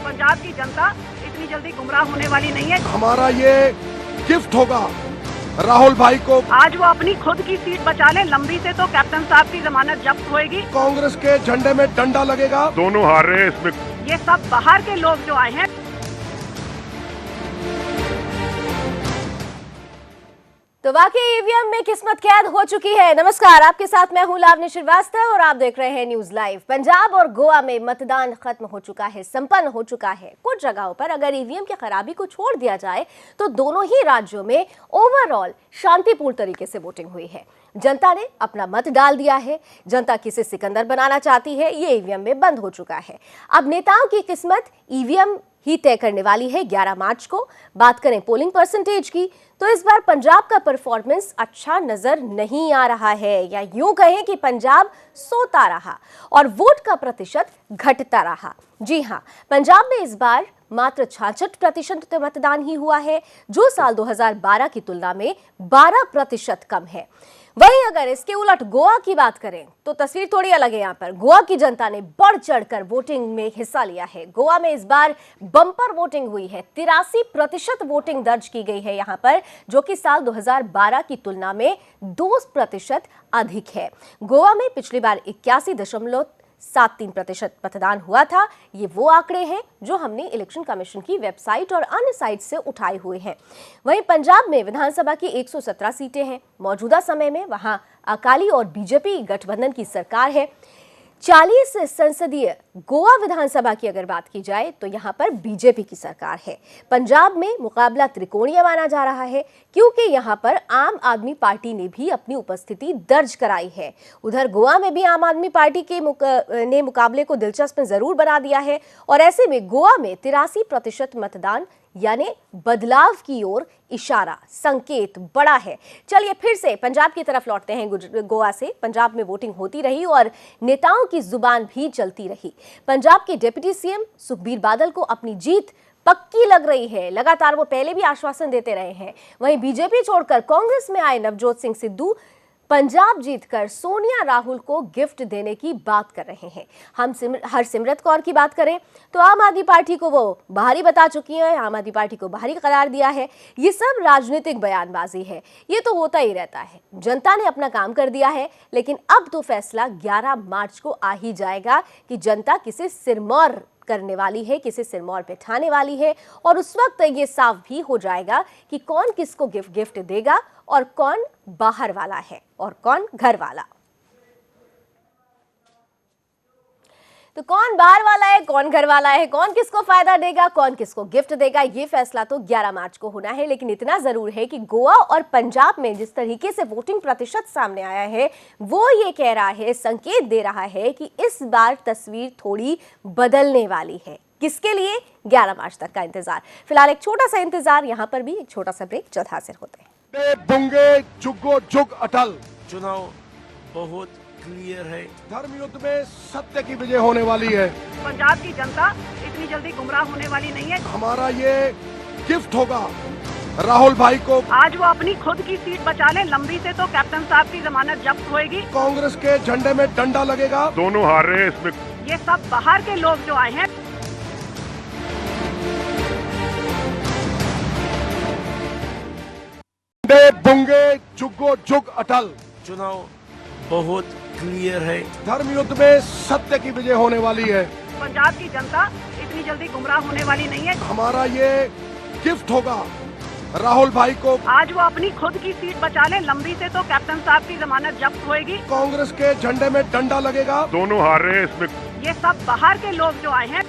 पंजाब की जनता इतनी जल्दी गुमराह होने वाली नहीं है। हमारा ये गिफ्ट होगा राहुल भाई को। आज वो अपनी खुद की सीट बचा ले, लंबी से तो कैप्टन साहब की जमानत जब्त होएगी। कांग्रेस के झंडे में डंडा लगेगा। दोनों हार रहे हैं इसमें। ये सब बाहर के लोग जो आए हैं। तो वाकई ईवीएम में किस्मत कैद हो चुकी है। नमस्कार, आपके साथ मैं हूं लावनी श्रीवास्तव और आप देख रहे हैं न्यूज लाइव। पंजाब और गोवा में मतदान खत्म हो चुका है, संपन्न हो चुका है। कुछ जगहों पर अगर ईवीएम की खराबी को छोड़ दिया जाए तो दोनों ही राज्यों में ओवरऑल शांतिपूर्ण तरीके से वोटिंग हुई है। जनता ने अपना मत डाल दिया है। जनता किसे सिकंदर बनाना चाहती है ये ईवीएम में बंद हो चुका है। अब नेताओं की किस्मत ईवीएम ही तय करने वाली है 11 मार्च को। बात करें पोलिंग परसेंटेज की तो इस बार पंजाब का परफॉर्मेंस अच्छा नजर नहीं आ रहा है, या यूं कहें कि पंजाब सोता रहा और वोट का प्रतिशत घटता रहा। जी हां, पंजाब में इस बार मात्र 66% मतदान ही हुआ है, जो साल 2012 की तुलना में 12% कम है। वहीं अगर इसके उलट गोवा की बात करें तो तस्वीर थोड़ी अलग है। यहाँ पर गोवा की जनता ने बढ़ चढ़कर वोटिंग में हिस्सा लिया है। गोवा में इस बार बम्पर वोटिंग हुई है। 83% वोटिंग दर्ज की गई है यहाँ पर, जो कि साल 2012 की तुलना में 2% अधिक है। गोवा में पिछली बार 81.73% मतदान हुआ था। ये वो आंकड़े हैं जो हमने इलेक्शन कमीशन की वेबसाइट और अन्य साइट से उठाए हुए हैं। वहीं पंजाब में विधानसभा की 117 सीटें हैं। मौजूदा समय में वहां अकाली और बीजेपी गठबंधन की सरकार है। 40 संसदीय गोवा विधानसभा की अगर बात की जाए तो यहां पर बीजेपी की सरकार है। पंजाब में मुकाबला त्रिकोणीय माना जा रहा है, क्योंकि यहां पर आम आदमी पार्टी ने भी अपनी उपस्थिति दर्ज कराई है। उधर गोवा में भी आम आदमी पार्टी के ने मुकाबले को दिलचस्प जरूर बना दिया है और ऐसे में गोवा में 83% मतदान यानी बदलाव की ओर इशारा, संकेत बड़ा है। चलिए फिर से पंजाब की तरफ लौटते हैं। गोवा से पंजाब में वोटिंग होती रही और नेताओं की जुबान भी चलती रही। पंजाब के डिप्टी सीएम सुखबीर बादल को अपनी जीत पक्की लग रही है। लगातार वो पहले भी आश्वासन देते रहे हैं। वहीं बीजेपी छोड़कर कांग्रेस में आए नवजोत सिंह सिद्धू पंजाब जीतकर सोनिया राहुल को गिफ्ट देने की बात कर रहे हैं। हम हरसिमरत कौर की बात करें तो आम आदमी पार्टी को वो बाहरी बता चुकी है, आम आदमी पार्टी को बाहरी करार दिया है। ये सब राजनीतिक बयानबाजी है, ये तो होता ही रहता है। जनता ने अपना काम कर दिया है, लेकिन अब तो फैसला 11 मार्च को आ ही जाएगा कि जनता किसे सिरमौर करने वाली है, किसे सिरमौर बैठाने वाली है, और उस वक्त ये साफ भी हो जाएगा कि कौन किसको गिफ्ट देगा और कौन बाहर वाला है और कौन घर वाला। तो कौन बाहर वाला है, कौन घर वाला है, कौन किसको फायदा देगा, कौन किसको गिफ्ट देगा, ये फैसला तो 11 मार्च को होना है। लेकिन इतना जरूर है कि गोवा और पंजाब में जिस तरीके से वोटिंग प्रतिशत सामने आया है, वो ये कह रहा है, संकेत दे रहा है कि इस बार तस्वीर थोड़ी बदलने वाली है। किसके लिए? 11 मार्च तक का इंतजार। फिलहाल एक छोटा सा इंतजार, यहाँ पर भी एक छोटा सा ब्रेक, जल्द हाजिर होते हैं। बुंगे जुगो जुग अटल। चुनाव बहुत क्लियर है। धर्म युद्ध में सत्य की विजय होने वाली है। पंजाब की जनता इतनी जल्दी गुमराह होने वाली नहीं है। हमारा ये गिफ्ट होगा राहुल भाई को। आज वो अपनी खुद की सीट बचा ले, लंबी से तो कैप्टन साहब की जमानत जब्त होएगी। कांग्रेस के झंडे में डंडा लगेगा। दोनों हार रहे हैं इसमें। ये सब बाहर के लोग जो आए हैं। बुंगे जुगो जुग अटल। चुनाव बहुत क्लियर है। धर्म युद्ध में सत्य की विजय होने वाली है। पंजाब की जनता इतनी जल्दी गुमराह होने वाली नहीं है। हमारा ये गिफ्ट होगा राहुल भाई को। आज वो अपनी खुद की सीट बचा ले, लंबी से तो कैप्टन साहब की जमानत जब्त होएगी। कांग्रेस के झंडे में डंडा लगेगा। दोनों हार रहे हैं इसमें। ये सब बाहर के लोग जो आए हैं।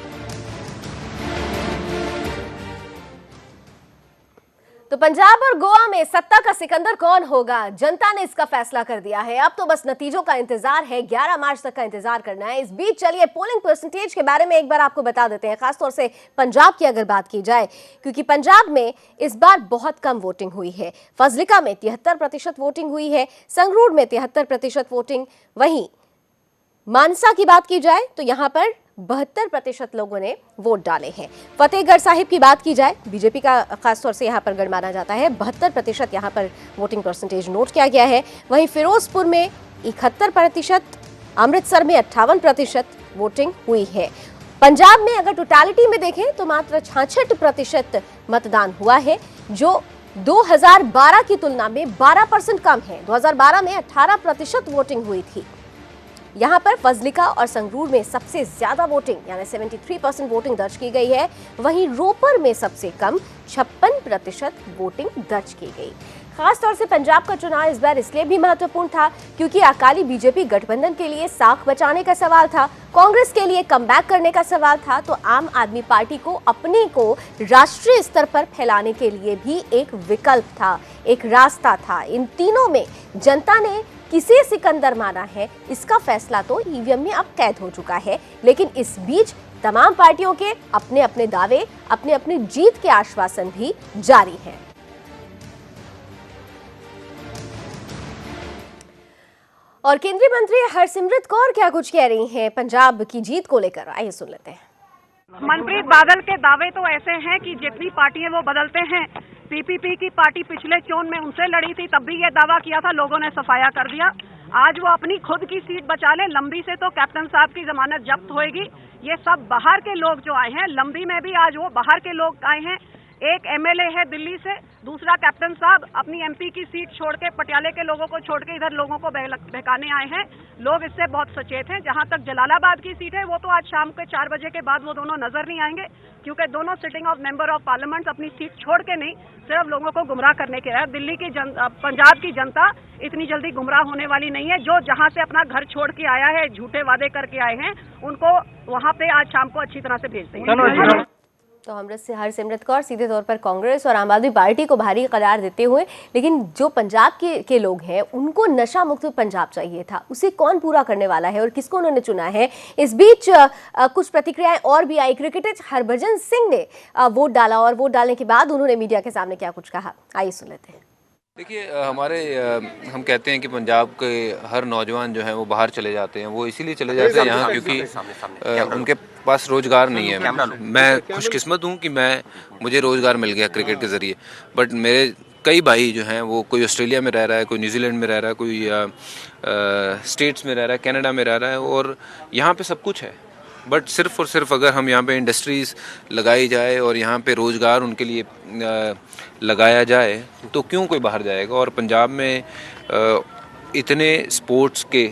तो पंजाब और गोवा में सत्ता का सिकंदर कौन होगा, जनता ने इसका फैसला कर दिया है। अब तो बस नतीजों का इंतजार है, 11 मार्च तक का इंतजार करना है। इस बीच चलिए पोलिंग परसेंटेज के बारे में एक बार आपको बता देते हैं, खासतौर से पंजाब की अगर बात की जाए, क्योंकि पंजाब में इस बार बहुत कम वोटिंग हुई है। फजलिका में 73% वोटिंग हुई है, संगरूर में 73% वोटिंग। वहीं मानसा की बात की जाए तो यहां पर 72% लोगों ने वोट डाले हैं। फतेहगढ़ साहिब की बात की जाए, बीजेपी का खासतौर से यहां पर गढ़ माना जाता है, 72% यहां पर वोटिंग परसेंटेज नोट किया गया है। वहीं फिरोजपुर में 71%, अमृतसर में 58% वोटिंग हुई है। पंजाब में अगर टोटालिटी में देखें तो मात्र 66% मतदान हुआ है, जो 2012 की तुलना में 12% कम है। 2012 में 18% वोटिंग हुई थी। यहां पर फजलिका और संगरूर में सबसे ज्यादा वोटिंग यानी 73% वोटिंग दर्ज की गई है। वहीं रोपर में सबसे कम 56% वोटिंग दर्ज की गई। खासतौर से पंजाब का चुनाव इस बार इसलिए भी महत्वपूर्ण था क्योंकि अकाली बीजेपी गठबंधन के लिए साख बचाने का सवाल था, कांग्रेस के लिए कमबैक करने का सवाल था, तो आम आदमी पार्टी को अपने को राष्ट्रीय स्तर पर फैलाने के लिए भी एक विकल्प था, एक रास्ता था। इन तीनों में जनता ने किसे सिकंदर माना है, इसका फैसला तो ईवीएम में अब कैद हो चुका है। लेकिन इस बीच तमाम पार्टियों के अपने अपने दावे, अपने अपने जीत के आश्वासन भी जारी हैं। और केंद्रीय मंत्री हरसिमरत कौर क्या कुछ कह रही हैं पंजाब की जीत को लेकर, आइए सुन लेते हैं। मनप्रीत बादल के दावे तो ऐसे हैं कि जितनी पार्टियां वो बदलते हैं, पीपीपी की पार्टी पिछले चोन में उनसे लड़ी थी, तब भी ये दावा किया था, लोगों ने सफाया कर दिया। आज वो अपनी खुद की सीट बचा ले, लंबी से तो कैप्टन साहब की जमानत जब्त होएगी। ये सब बाहर के लोग जो आए हैं, लंबी में भी आज वो बाहर के लोग आए हैं। एक एमएलए है दिल्ली से, दूसरा कैप्टन साहब अपनी एमपी की सीट छोड़ के, पटियाले के लोगों को छोड़ के इधर लोगों को बहकाने आए हैं। लोग इससे बहुत सचेत हैं। जहां तक जलालाबाद की सीट है, वो तो आज शाम के 4 बजे के बाद वो दोनों नजर नहीं आएंगे, क्योंकि दोनों sitting of member of parliament अपनी सीट छोड़ के नहीं, सिर्फ लोगों को गुमराह करने के लिए। दिल्ली की पंजाब की जनता इतनी जल्दी गुमराह होने वाली नहीं है। जो जहां से अपना घर छोड़ के आया है, झूठे वादे करके आए हैं, उनको वहां पे आज शाम को अच्छी तरह से भेज देंगे। तो हरसिमरत कौर सीधे तौर पर कांग्रेस और आम आदमी पार्टी को भारी करार देते हुए, लेकिन जो पंजाब के लोग हैं उनको नशा मुक्त पंजाब चाहिए था, उसे कौन पूरा करने वाला है और किसको उन्होंने चुना है। इस बीच कुछ प्रतिक्रियाएं और भी आई। क्रिकेटर हरभजन सिंह ने वोट डाला और वोट डालने के बाद उन्होंने मीडिया के सामने क्या कुछ कहा, आइए सुन लेते हैं। देखिए, हम कहते हैं कि पंजाब के हर नौजवान जो है वो बाहर चले जाते हैं। वो इसीलिए चले जाते हैं यहाँ क्योंकि उनके पास रोज़गार नहीं है। मैं खुशकिस्मत हूँ कि मुझे रोज़गार मिल गया क्रिकेट के ज़रिए, बट मेरे कई भाई जो हैं वो कोई ऑस्ट्रेलिया में रह रहा है, कोई न्यूजीलैंड में रह रहा है, कोई स्टेट्स में रह रहा है, कनाडा में रह रहा है, और यहाँ पे सब कुछ है। बट सिर्फ़ और सिर्फ अगर हम यहाँ पे इंडस्ट्रीज़ लगाई जाए और यहाँ पे रोज़गार उनके लिए लगाया जाए तो क्यों कोई बाहर जाएगा। और पंजाब में इतने स्पोर्ट्स के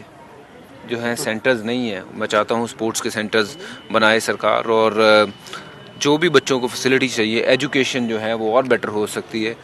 जो हैं सेंटर्स नहीं है। मैं चाहता हूँ स्पोर्ट्स के सेंटर्स बनाए सरकार, और जो भी बच्चों को फैसिलिटी चाहिए, एजुकेशन जो है वो और बेटर हो सकती है।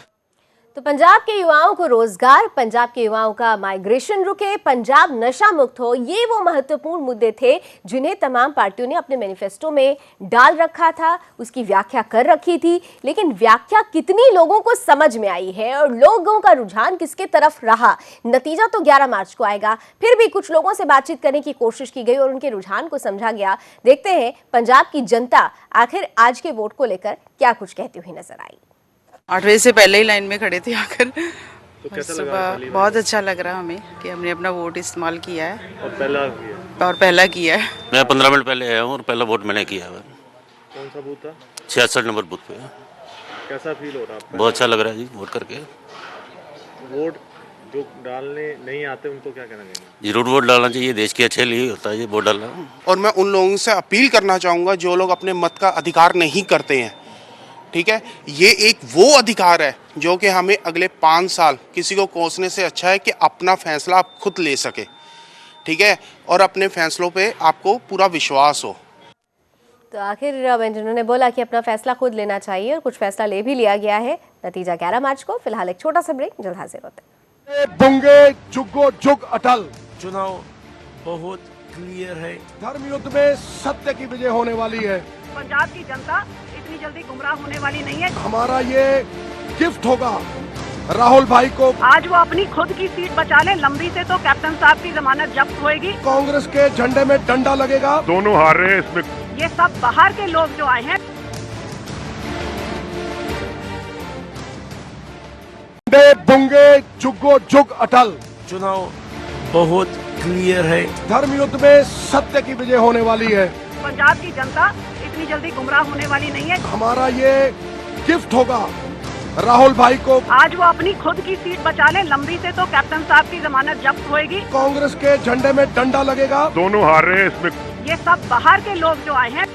तो पंजाब के युवाओं को रोजगार, पंजाब के युवाओं का माइग्रेशन रुके, पंजाब नशा मुक्त हो, ये वो महत्वपूर्ण मुद्दे थे जिन्हें तमाम पार्टियों ने अपने मैनिफेस्टो में डाल रखा था, उसकी व्याख्या कर रखी थी। लेकिन व्याख्या कितनी लोगों को समझ में आई है और लोगों का रुझान किसके तरफ रहा, नतीजा तो 11 मार्च को आएगा। फिर भी कुछ लोगों से बातचीत करने की कोशिश की गई और उनके रुझान को समझा गया। देखते हैं पंजाब की जनता आखिर आज के वोट को लेकर क्या कुछ कहती हुई नजर आई। 8 बजे से पहले ही लाइन में खड़े थे आकर। तो कैसा लगा? बहुत अच्छा लग रहा हमें कि हमने अपना वोट इस्तेमाल किया है और पहला किया है। मैं 15 मिनट पहले आया हूँ और पहला वोट मैंने किया है। कौन सा बूथ था? 66 नंबर बूथ पे। कैसा फील हो रहा है? बहुत अच्छा लग रहा है जी वोट करके। वोट जो डालने नहीं आते उनको क्या कहना चाहिए? जरूर वोट डालना चाहिए, देश के अच्छे लिए होता है ये वोट डालना। और मैं उन लोगों से अपील करना चाहूँगा जो लोग अपने मत का अधिकार नहीं करते हैं, ठीक है, ये एक वो अधिकार है जो कि हमें अगले 5 साल किसी को कोसने से अच्छा है कि अपना फैसला आप खुद ले सके, ठीक है, और अपने फैसलों पे आपको पूरा विश्वास हो। तो आखिर जिन्होंने बोला कि अपना फैसला खुद लेना चाहिए और कुछ फैसला ले भी लिया गया है। नतीजा 11 मार्च को। फिलहाल एक छोटा सा ब्रेक, जल्द हाजिर होते हैं। बुंगे जुगो जुग अटल। चुनाव बहुत क्लियर है। धर्म युद्ध में सत्य की विजय होने वाली है। पंजाब की जनता इतनी जल्दी गुमराह होने वाली नहीं है। हमारा ये गिफ्ट होगा राहुल भाई को। आज वो अपनी खुद की सीट बचा ले, लंबी से तो कैप्टन साहब की जमानत जब्त होएगी। कांग्रेस के झंडे में डंडा लगेगा। दोनों हार रहे हैं इसमें। ये सब बाहर के लोग जो आए हैं। बुंगे जुगो जुग अटल। चुनाव बहुत क्लियर है। धर्म युद्ध में सत्य की विजय होने वाली है। पंजाब की जनता इतनी जल्दी गुमराह होने वाली नहीं है। हमारा ये गिफ्ट होगा राहुल भाई को। आज वो अपनी खुद की सीट बचा ले, लंबी से तो कैप्टन साहब की जमानत जब्त होएगी। कांग्रेस के झंडे में डंडा लगेगा। दोनों हार रहे हैं इसमें। ये सब बाहर के लोग जो आए हैं।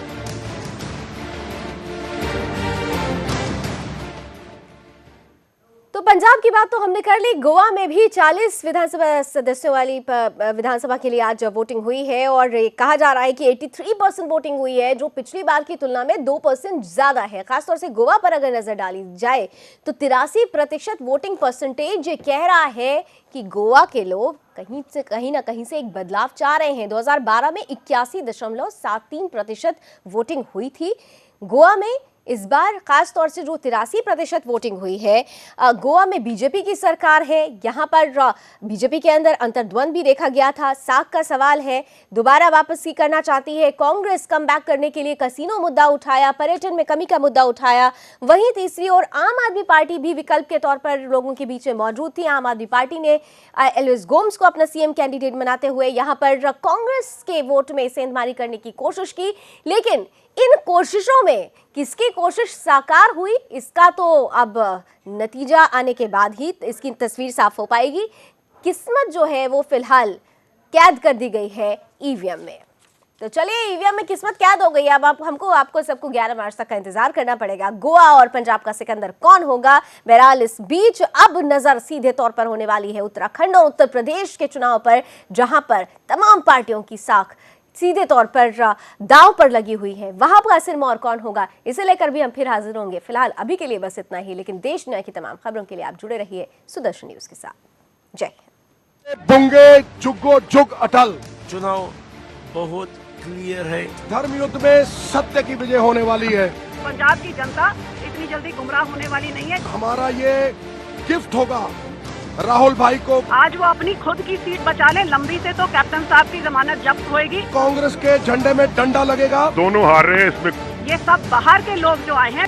पंजाब की बात तो हमने कर ली। गोवा में भी 40 विधानसभा सदस्यों वाली विधानसभा के लिए आज वोटिंग हुई है और कहा जा रहा है कि 83% वोटिंग हुई है, जो पिछली बार की तुलना में 2% ज्यादा है। खासतौर से गोवा पर अगर नजर डाली जाए तो 83% वोटिंग परसेंटेज ये कह रहा है कि गोवा के लोग कहीं ना कहीं से एक बदलाव चाह रहे हैं। 2012 में 81.73% वोटिंग हुई थी गोवा में। इस बार खास तौर से जो 83% वोटिंग हुई है, गोवा में बीजेपी की सरकार है। यहाँ पर बीजेपी के अंदर अंतर्द्वंद भी देखा गया था। साख का सवाल है, दोबारा वापसी करना चाहती है कांग्रेस। कम बैक करने के लिए कैसीनो मुद्दा उठाया, पर्यटन में कमी का मुद्दा उठाया। वहीं तीसरी ओर आम आदमी पार्टी भी विकल्प के तौर पर लोगों के बीच में मौजूद थी। आम आदमी पार्टी ने एलिस गोम्स को अपना सीएम कैंडिडेट बनाते हुए यहाँ पर कांग्रेस के वोट में सेंधमारी करने की कोशिश की, लेकिन इन कोशिशों में किसकी कोशिश साकार हुई इसका तो अब नतीजा आने के बाद ही इसकी तस्वीर साफ हो पाएगी। किस्मत जो है वो फिलहाल कैद कर दी गई है ईवीएम में। तो चलिए, ईवीएम में किस्मत कैद हो गई। अब आपको सबको 11 मार्च तक का इंतजार करना पड़ेगा। गोवा और पंजाब का सिकंदर कौन होगा? बहरहाल इस बीच अब नजर सीधे तौर पर होने वाली है उत्तराखंड और उत्तर प्रदेश के चुनाव पर, जहां पर तमाम पार्टियों की साख सीधे तौर पर दांव पर लगी हुई है। वहां का सिरमौर कौन होगा, इसे लेकर भी हम फिर हाजिर होंगे। फिलहाल अभी के लिए बस इतना ही, लेकिन देश दुनिया की तमाम खबरों के लिए आप जुड़े रहिए सुदर्शन न्यूज के साथ। जय हिंद। बुंगे जुगो जुग अटल। चुनाव बहुत क्लियर है। धर्म युद्ध में सत्य की विजय होने वाली है। पंजाब की जनता इतनी जल्दी गुमराह होने वाली नहीं है। हमारा ये गिफ्ट होगा राहुल भाई को। आज वो अपनी खुद की सीट बचा ले, लंबी से तो कैप्टन साहब की जमानत जब्त होएगी। कांग्रेस के झंडे में डंडा लगेगा। दोनों हार रहे हैं इसमें। ये सब बाहर के लोग जो आए हैं